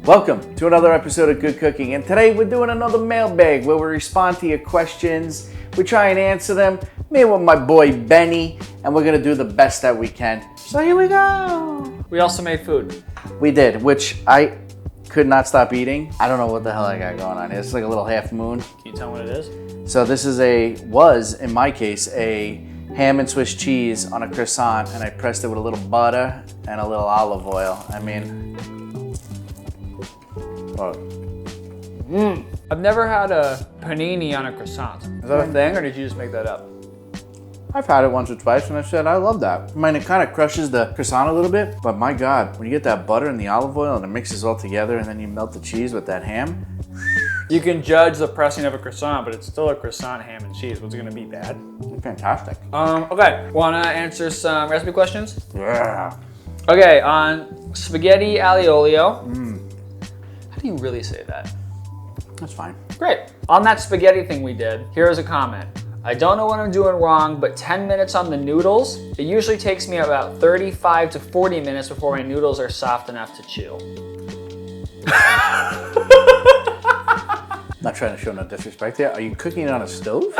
Welcome to another episode of Good Cooking, and today we're doing another mailbag where we respond to your questions. We try and answer them, me with my boy Benny, and we're gonna do the best that we can. So here we go. We also made food. We did, which I could not stop eating. I don't know what the hell I got going on here. It's like a little half moon. Can you tell me what it is? So this is was in my case, a ham and Swiss cheese on a croissant, and I pressed it with a little butter and a little olive oil. I mean, I've never had a panini on a croissant. Is that a thing, or did you just make that up? I've had it once or twice, and I said I love that. I mean, it kind of crushes the croissant a little bit, but my God, when you get that butter and the olive oil and it mixes all together, and then you melt the cheese with that ham. You can judge the pressing of a croissant, but it's still a croissant, ham, and cheese. What's it gonna be bad? Fantastic. Okay. Wanna answer some recipe questions? Yeah. Okay, on spaghetti aglio olio. How do you really say that? That's fine. Great. On that spaghetti thing we did, here's a comment. I don't know what I'm doing wrong, but 10 minutes on the noodles. It usually takes me about 35 to 40 minutes before my noodles are soft enough to chew. Not trying to show no disrespect here. Are you cooking it on a stove?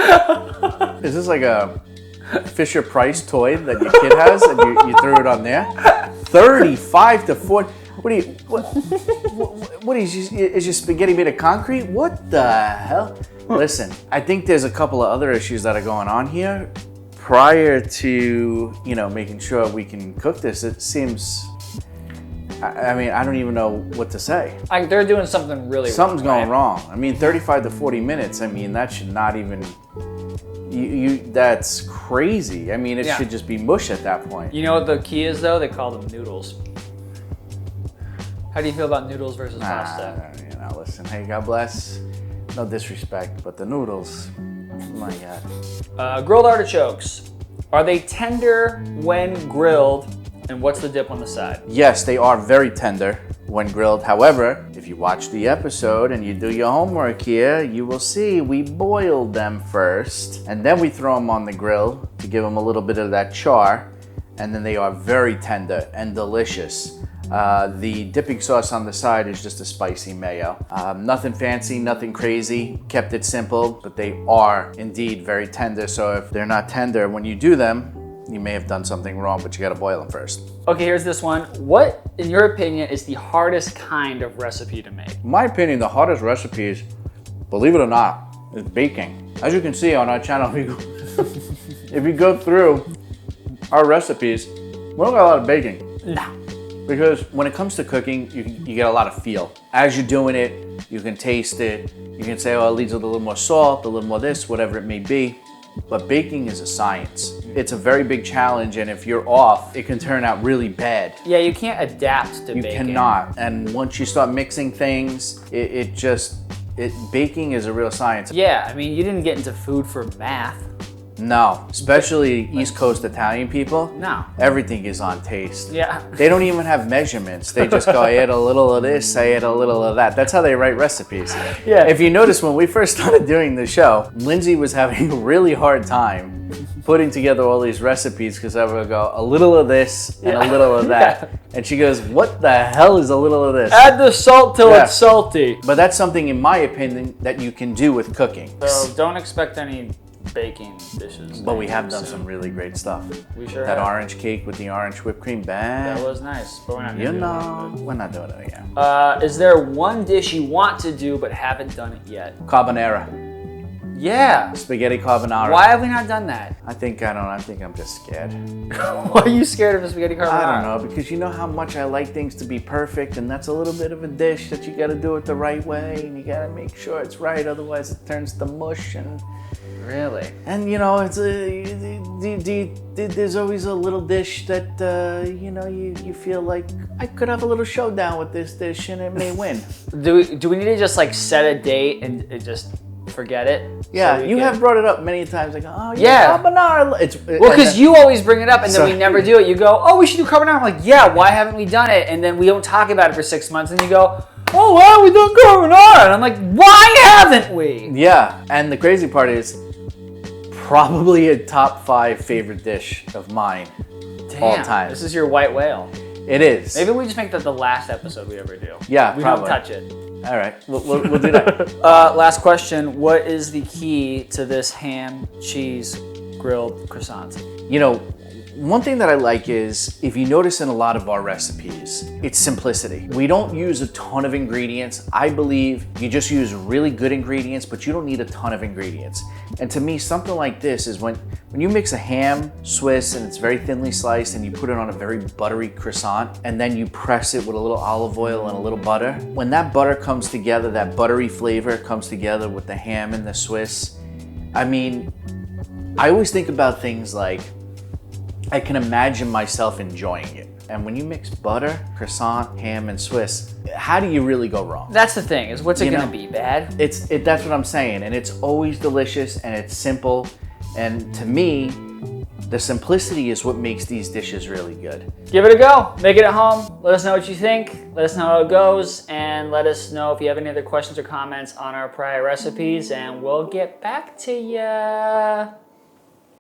Is this like a Fisher Price toy that your kid has and you threw it on there? 35 to 40. What is your spaghetti made of concrete? What the hell? Listen, I think there's a couple of other issues that are going on here. Prior to, making sure we can cook this, it seems, I mean, I don't even know what to say. Like they're doing something really Something's wrong, going wrong. I mean, 35 to 40 minutes, I mean, that should not even, that's crazy. I mean, it should just be mush at that point. You know what the key is though? They call them noodles. How do you feel about noodles versus pasta? Listen, hey, God bless. No disrespect, but the noodles, my God. Grilled artichokes. Are they tender when grilled? And what's the dip on the side? Yes, they are very tender when grilled. However, if you watch the episode and you do your homework here, you will see we boiled them first, and then we throw them on the grill to give them a little bit of that char, and then they are very tender and delicious. The dipping sauce on the side is just a spicy mayo. Nothing fancy, nothing crazy, kept it simple, but they are indeed very tender. So if they're not tender when you do them, you may have done something wrong, but you gotta boil them first. Okay, here's this one. What, in your opinion, is the hardest kind of recipe to make? In my opinion, the hardest recipes, believe it or not, is baking. As you can see on our channel, if you go through our recipes, we don't got a lot of baking. No. Because when it comes to cooking, you get a lot of feel. As you're doing it, you can taste it. You can say, oh, it needs a little more salt, a little more this, whatever it may be. But baking is a science. It's a very big challenge, and if you're off, it can turn out really bad. Yeah, you can't adapt to baking. You cannot. And once you start mixing things, baking is a real science. Yeah, I mean, you didn't get into food for math. No, especially East Coast Italian people. No. Everything is on taste. Yeah. They don't even have measurements. They just go, I add a little of this, I add a little of that. That's how they write recipes. Yeah. If you notice, when we first started doing the show, Lindsay was having a really hard time putting together all these recipes because I would go, a little of this and a little of that. Yeah. And she goes, what the hell is a little of this? Add the salt till it's salty. But that's something, in my opinion, that you can do with cooking. So don't expect any baking dishes. But we have done some really great stuff. We sure that have. Orange cake with the orange whipped cream bag. That was nice, but we're not gonna do it. We're not doing it again. Is there one dish you want to do but haven't done it yet? Carbonara. Yeah. Spaghetti carbonara. Why have we not done that? I think I'm just scared. Why are you scared of a spaghetti carbonara? I don't know, because you know how much I like things to be perfect, and that's a little bit of a dish that you gotta do it the right way, and you gotta make sure it's right, otherwise it turns to mush. And really? And it's there's always a little dish that you feel like I could have a little showdown with this dish and it may win. Do we need to just like set a date and just forget it? Yeah, you have brought it up many times. Like, oh yeah, carbonara. Well, because you always bring it up and then we never do it. You go, oh, we should do carbonara. I'm like, yeah, why haven't we done it? And then we don't talk about it for 6 months. And you go, oh, why haven't we done carbonara? And I'm like, why haven't we? Yeah, and the crazy part is, probably a top 5 favorite dish of mine all time. This is your white whale. It is. Maybe we just make that the last episode we ever do. Yeah, we probably. don't touch it. All right, we'll do that. Last question. What is the key to this ham, cheese, grilled croissant? You know, one thing that I like is, if you notice in a lot of our recipes, it's simplicity. We don't use a ton of ingredients. I believe you just use really good ingredients, but you don't need a ton of ingredients. And to me, something like this is when you mix a ham, Swiss, and it's very thinly sliced, and you put it on a very buttery croissant, and then you press it with a little olive oil and a little butter. When that butter comes together, that buttery flavor comes together with the ham and the Swiss, I mean, I always think about things like, I can imagine myself enjoying it. And when you mix butter, croissant, ham, and Swiss, how do you really go wrong? That's the thing, is what's it gonna be, bad? That's what I'm saying. And it's always delicious and it's simple. And to me, the simplicity is what makes these dishes really good. Give it a go. Make it at home. Let us know what you think. Let us know how it goes. And let us know if you have any other questions or comments on our prior recipes. And we'll get back to ya.